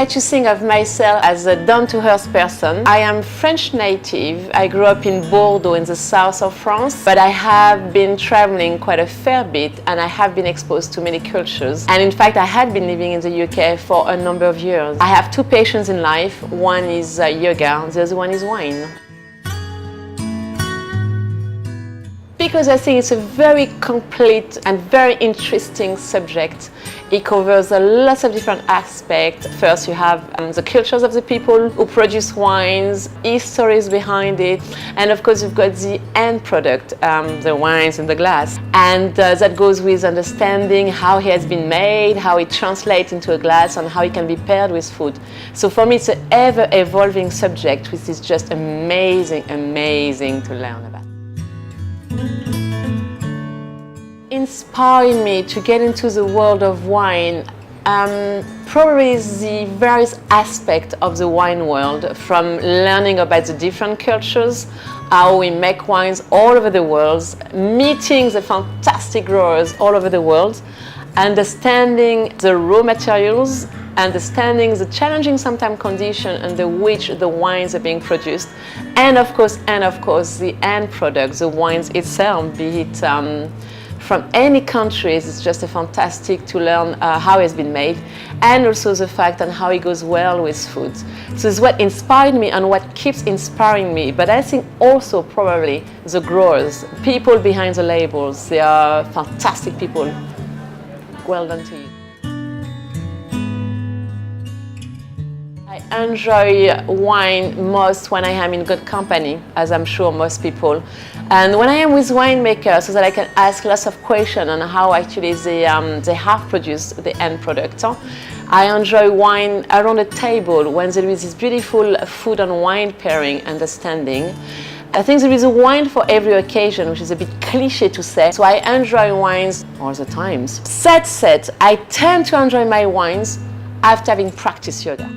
like to think of myself as a down-to-earth person. I am French native. I grew up in Bordeaux in the south of France, but I have been traveling quite a fair bit and I have been exposed to many cultures. And in fact, I had been living in the UK for a number of years. I have two passions in life. One is yoga, the other one is wine. Because I think it's a very complete and very interesting subject. It covers lots of different aspects. First, you have the cultures of the people who produce wines, histories behind it, and of course you've got the end product, the wines in the glass. And that goes with understanding how it has been made, how it translates into a glass, and how it can be paired with food. So for me, it's an ever-evolving subject, which is just amazing, amazing to learn about. Inspired me to get into the world of wine probably the various aspects of the wine world, from learning about the different cultures, how we make wines all over the world, meeting the fantastic growers all over the world, understanding the raw materials, understanding the challenging sometimes condition under which the wines are being produced, and of course the end product, the wines itself, be it from any countries. It's just fantastic to learn how it's been made, and also the fact and how it goes well with food. So it's what inspired me and what keeps inspiring me. But I think also probably the growers, people behind the labels, they are fantastic people. Well done to you. I enjoy wine most when I am in good company, as I'm sure most people. And when I am with winemakers, so that I can ask lots of questions on how actually they have produced the end product. I enjoy wine around the table when there is this beautiful food and wine pairing understanding. I think there is a wine for every occasion, which is a bit cliche to say. So I enjoy wines all the time. That said, I tend to enjoy my wines after having practiced yoga.